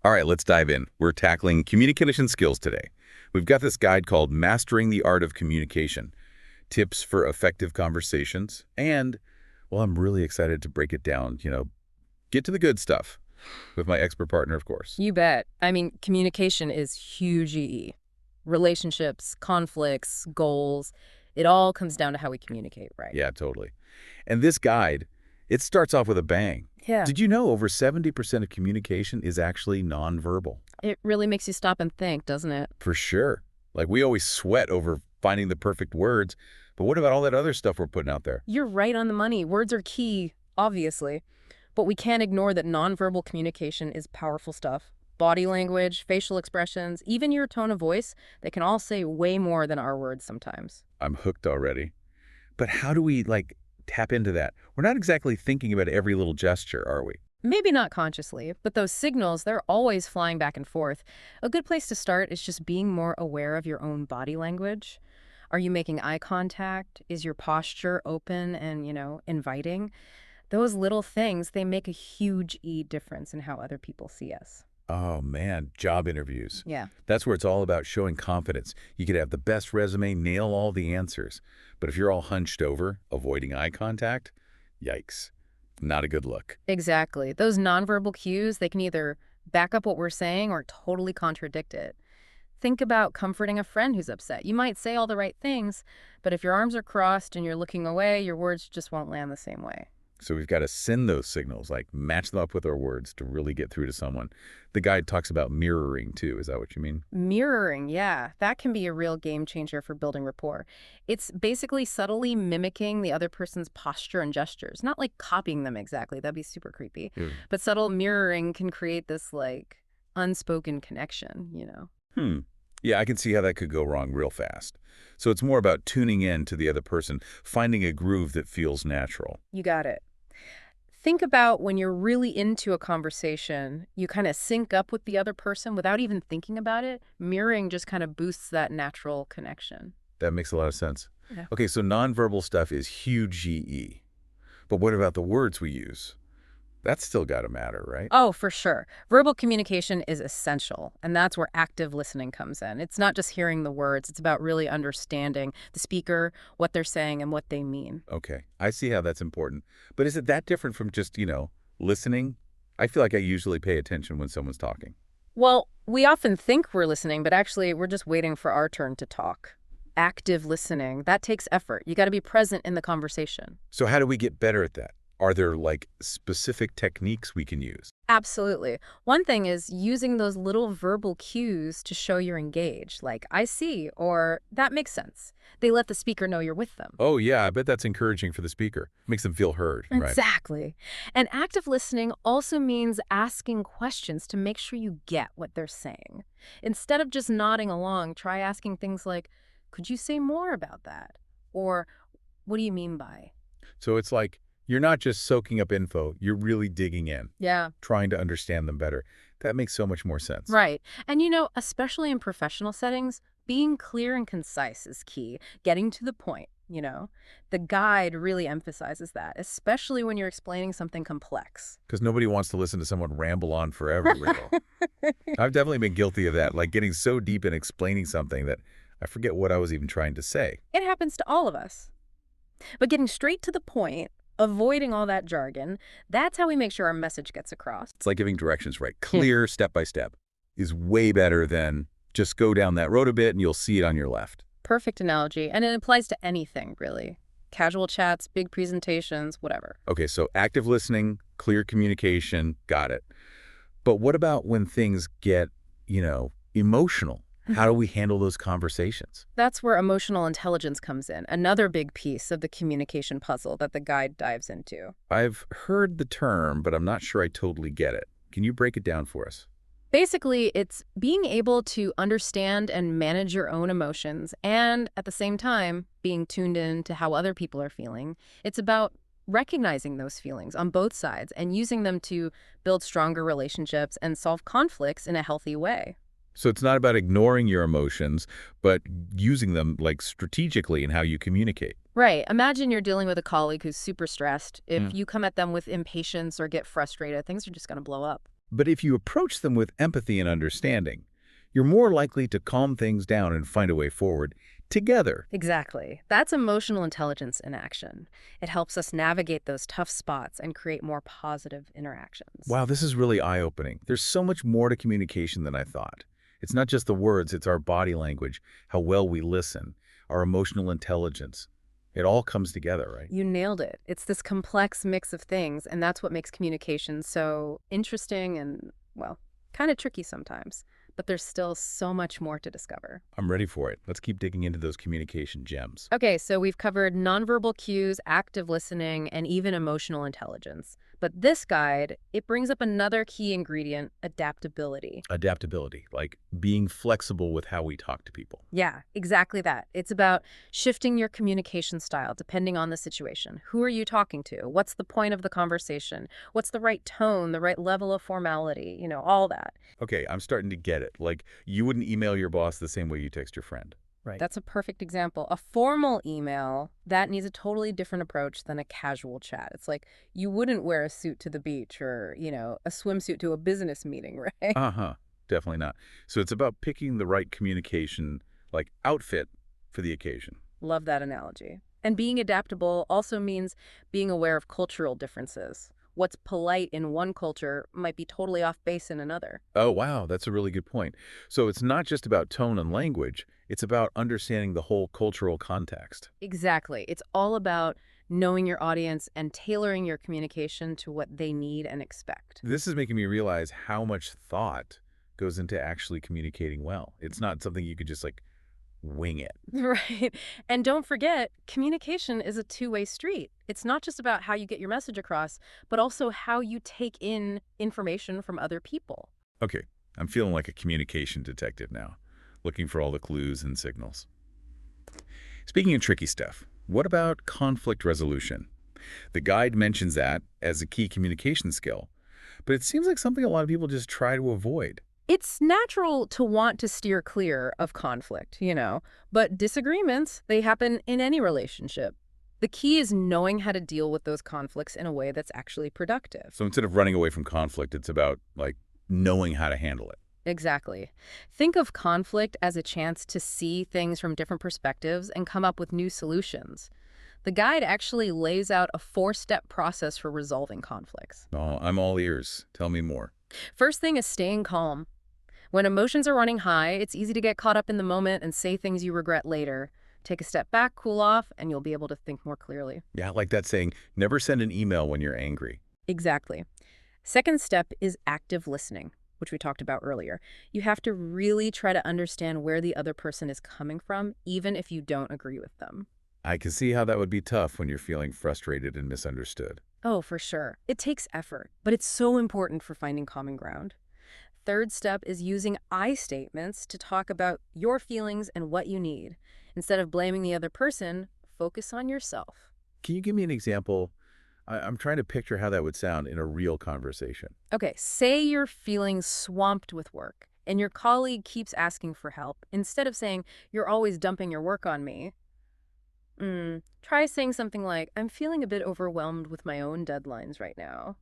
All right, let's dive in. We're tackling communication skills today. We've got this guide called Mastering the Art of Communication, Tips for Effective Conversations, and, well, I'm really excited to break it down, get to the good stuff with my expert partner, of course. You bet. I mean, communication is huge EE. Relationships, conflicts, goals, it all comes down to how we communicate, right? Yeah, totally. And this guide, it starts off with a bang. Yeah. Did you know over 70% of communication is actually nonverbal? It really makes you stop and think, doesn't it? For sure. Like, we always sweat over finding the perfect words, but what about all that other stuff we're putting out there? You're right on the money. Words are key, obviously. But we can't ignore that nonverbal communication is powerful stuff. Body language, facial expressions, even your tone of voice, they can all say way more than our words sometimes. I'm hooked already. But how do we, tap into that? We're not exactly thinking about every little gesture, are we? Maybe not consciously, but those signals, they're always flying back and forth. A good place to start is just being more aware of your own body language. Are you making eye contact? Is your posture open and, inviting? Those little things, they make a huge difference in how other people see us. Oh, man, job interviews. Yeah. That's where it's all about showing confidence. You could have the best resume, nail all the answers. But if you're all hunched over, avoiding eye contact, yikes, not a good look. Exactly. Those nonverbal cues, they can either back up what we're saying or totally contradict it. Think about comforting a friend who's upset. You might say all the right things, but if your arms are crossed and you're looking away, your words just won't land the same way. So we've got to send those signals, match them up with our words to really get through to someone. The guide talks about mirroring, too. Is that what you mean? Mirroring, yeah, that can be a real game changer for building rapport. It's basically subtly mimicking the other person's posture and gestures, not like copying them exactly. That'd be super creepy. But subtle mirroring can create this, unspoken connection. Yeah, I can see how that could go wrong real fast. So it's more about tuning in to the other person, finding a groove that feels natural. You got it. Think about when you're really into a conversation, you kind of sync up with the other person without even thinking about it. Mirroring just kind of boosts that natural connection. That makes a lot of sense. Yeah. Okay, so nonverbal stuff is huge GE. But what about the words we use? That's still got to matter, right? Oh, for sure. Verbal communication is essential, and that's where active listening comes in. It's not just hearing the words, it's about really understanding the speaker, what they're saying, and what they mean. Okay, I see how that's important. But is it that different from just, listening? I feel like I usually pay attention when someone's talking. Well, we often think we're listening, but actually we're just waiting for our turn to talk. Active listening, that takes effort. You got to be present in the conversation. So how do we get better at that? Are there, specific techniques we can use? Absolutely. One thing is using those little verbal cues to show you're engaged, like, I see, or that makes sense. They let the speaker know you're with them. Oh, yeah, I bet that's encouraging for the speaker. Makes them feel heard, right? Exactly. And active listening also means asking questions to make sure you get what they're saying. Instead of just nodding along, try asking things like, could you say more about that? Or, what do you mean by? So it's like, you're not just soaking up info, you're really digging in. Yeah. Trying to understand them better. That makes so much more sense. Right. And especially in professional settings, being clear and concise is key. Getting to the point. The guide really emphasizes that, especially when you're explaining something complex. Because nobody wants to listen to someone ramble on forever, Rachel. I've definitely been guilty of that, getting so deep in explaining something that I forget what I was even trying to say. It happens to all of us. But getting straight to the point, avoiding all that jargon, that's how we make sure our message gets across. It's like giving directions, right? Clear, step by step, is way better than just go down that road a bit and you'll see it on your left. Perfect analogy, and it applies to anything, really. Casual chats, big presentations, whatever. Okay, so active listening, clear communication, got it. But what about when things get, emotional? How do we handle those conversations? That's where emotional intelligence comes in, another big piece of the communication puzzle that the guide dives into. I've heard the term, but I'm not sure I totally get it. Can you break it down for us? Basically, it's being able to understand and manage your own emotions and, at the same time, being tuned in to how other people are feeling. It's about recognizing those feelings on both sides and using them to build stronger relationships and solve conflicts in a healthy way. So it's not about ignoring your emotions, but using them strategically in how you communicate. Right. Imagine you're dealing with a colleague who's super stressed. If you come at them with impatience or get frustrated, things are just going to blow up. But if you approach them with empathy and understanding, you're more likely to calm things down and find a way forward together. Exactly. That's emotional intelligence in action. It helps us navigate those tough spots and create more positive interactions. Wow, this is really eye-opening. There's so much more to communication than I thought. It's not just the words, it's our body language, how well we listen, our emotional intelligence. It all comes together, right? You nailed it. It's this complex mix of things, and that's what makes communication so interesting and, well, kind of tricky sometimes. But there's still so much more to discover. I'm ready for it. Let's keep digging into those communication gems. Okay, so we've covered nonverbal cues, active listening, and even emotional intelligence. But this guide, it brings up another key ingredient, adaptability. Adaptability, like being flexible with how we talk to people. Yeah, exactly that. It's about shifting your communication style depending on the situation. Who are you talking to? What's the point of the conversation? What's the right tone, the right level of formality? All that. Okay, I'm starting to get it. Like, you wouldn't email your boss the same way you text your friend. Right. That's a perfect example. A formal email, that needs a totally different approach than a casual chat. It's like you wouldn't wear a suit to the beach or, a swimsuit to a business meeting, right? Uh-huh. Definitely not. So it's about picking the right communication, like outfit for the occasion. Love that analogy. And being adaptable also means being aware of cultural differences. What's polite in one culture might be totally off base in another. Oh, wow, that's a really good point. So it's not just about tone and language, it's about understanding the whole cultural context. Exactly. It's all about knowing your audience and tailoring your communication to what they need and expect. This is making me realize how much thought goes into actually communicating well. It's not something you could just like wing it. Right. And don't forget, communication is a two-way street. It's not just about how you get your message across, but also how you take in information from other people. Okay, I'm feeling like a communication detective now, looking for all the clues and signals. Speaking of tricky stuff, what about conflict resolution? The guide mentions that as a key communication skill, but it seems like something a lot of people just try to avoid. It's natural to want to steer clear of conflict, but disagreements, they happen in any relationship. The key is knowing how to deal with those conflicts in a way that's actually productive. So instead of running away from conflict, it's about, like, knowing how to handle it. Exactly. Think of conflict as a chance to see things from different perspectives and come up with new solutions. The guide actually lays out a four-step process for resolving conflicts. Oh, I'm all ears. Tell me more. First thing is staying calm. When emotions are running high, it's easy to get caught up in the moment and say things you regret later. Take a step back, cool off, and you'll be able to think more clearly. Yeah, like that saying, never send an email when you're angry. Exactly. Second step is active listening, which we talked about earlier. You have to really try to understand where the other person is coming from, even if you don't agree with them. I can see how that would be tough when you're feeling frustrated and misunderstood. Oh, for sure. It takes effort, but it's so important for finding common ground. Third step is using I statements to talk about your feelings and what you need. Instead of blaming the other person, focus on yourself. Can you give me an example? I'm trying to picture how that would sound in a real conversation. Okay, say you're feeling swamped with work and your colleague keeps asking for help. Instead of saying, you're always dumping your work on me, try saying something like, I'm feeling a bit overwhelmed with my own deadlines right now.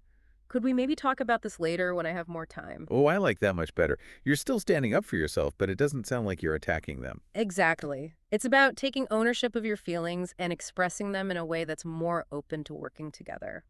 Could we maybe talk about this later when I have more time? Oh, I like that much better. You're still standing up for yourself, but it doesn't sound like you're attacking them. Exactly. It's about taking ownership of your feelings and expressing them in a way that's more open to working together.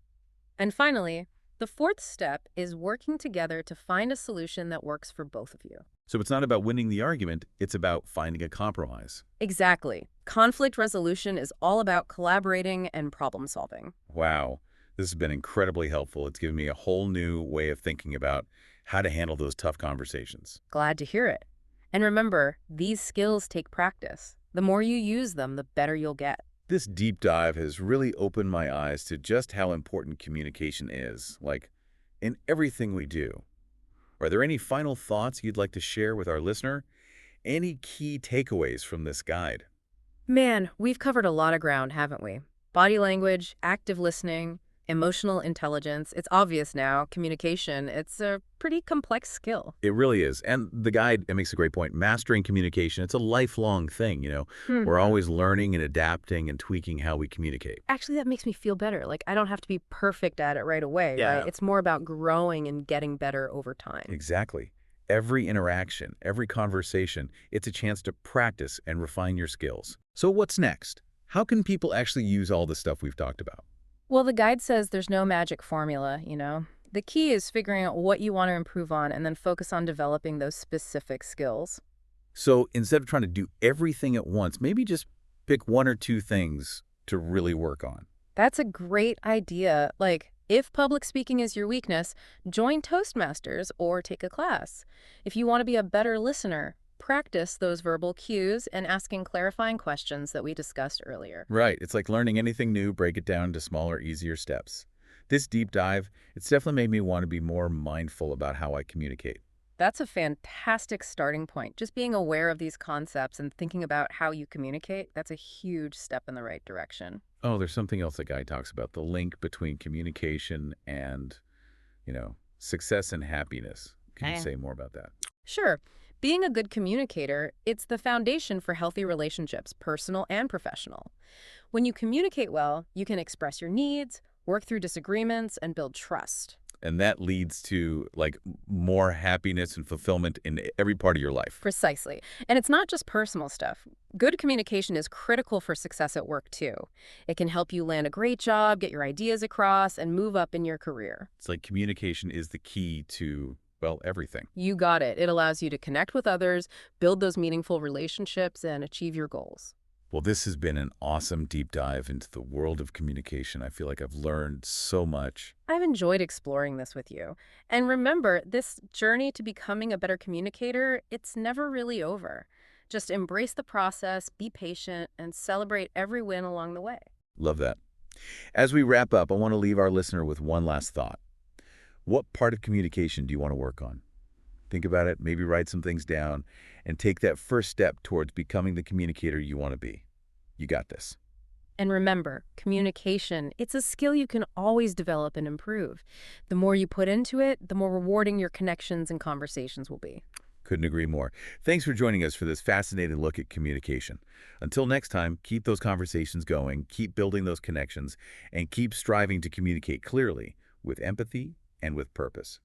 And finally, the fourth step is working together to find a solution that works for both of you. So it's not about winning the argument, it's about finding a compromise. Exactly. Conflict resolution is all about collaborating and problem solving. Wow, this has been incredibly helpful. It's given me a whole new way of thinking about how to handle those tough conversations. Glad to hear it. And remember, these skills take practice. The more you use them, the better you'll get. This deep dive has really opened my eyes to just how important communication is, like, in everything we do. Are there any final thoughts you'd like to share with our listener? Any key takeaways from this guide? Man, we've covered a lot of ground, haven't we? Body language, active listening, Emotional intelligence, it's obvious now. Communication, it's a pretty complex skill. It really is. And the guide, it makes a great point. Mastering communication, it's a lifelong thing. We're Hmm. always learning and adapting and tweaking how we communicate. Actually, that makes me feel better. Like, I don't have to be perfect at it right away, right? Yeah. It's more about growing and getting better over time. Exactly. Every interaction, every conversation, it's a chance to practice and refine your skills. So what's next? How can people actually use all the stuff we've talked about? Well, the guide says there's no magic formula. The key is figuring out what you want to improve on and then focus on developing those specific skills. So instead of trying to do everything at once, maybe just pick one or two things to really work on. That's a great idea. Like, if public speaking is your weakness, join Toastmasters or take a class. If you want to be a better listener, practice those verbal cues and asking clarifying questions that we discussed earlier. Right. It's like learning anything new, break it down to smaller, easier steps. This deep dive, it's definitely made me want to be more mindful about how I communicate. That's a fantastic starting point. Just being aware of these concepts and thinking about how you communicate, that's a huge step in the right direction. Oh, there's something else that guy talks about, the link between communication and, success and happiness. Can you Okay. say more about that? Sure. Being a good communicator, it's the foundation for healthy relationships, personal and professional. When you communicate well, you can express your needs, work through disagreements, and build trust. And that leads to like more happiness and fulfillment in every part of your life. Precisely. And it's not just personal stuff. Good communication is critical for success at work, too. It can help you land a great job, get your ideas across, and move up in your career. It's like communication is the key to, well, everything. You got it. It allows you to connect with others, build those meaningful relationships, and achieve your goals. Well, this has been an awesome deep dive into the world of communication. I feel like I've learned so much. I've enjoyed exploring this with you. And remember, this journey to becoming a better communicator, it's never really over. Just embrace the process, be patient, and celebrate every win along the way. Love that. As we wrap up, I want to leave our listener with one last thought. What part of communication do you want to work on? Think about it, maybe write some things down, and take that first step towards becoming the communicator you want to be. You got this. And remember, communication, it's a skill you can always develop and improve. The more you put into it, the more rewarding your connections and conversations will be. Couldn't agree more. Thanks for joining us for this fascinating look at communication. Until next time, keep those conversations going, keep building those connections, and keep striving to communicate clearly, with empathy and with purpose.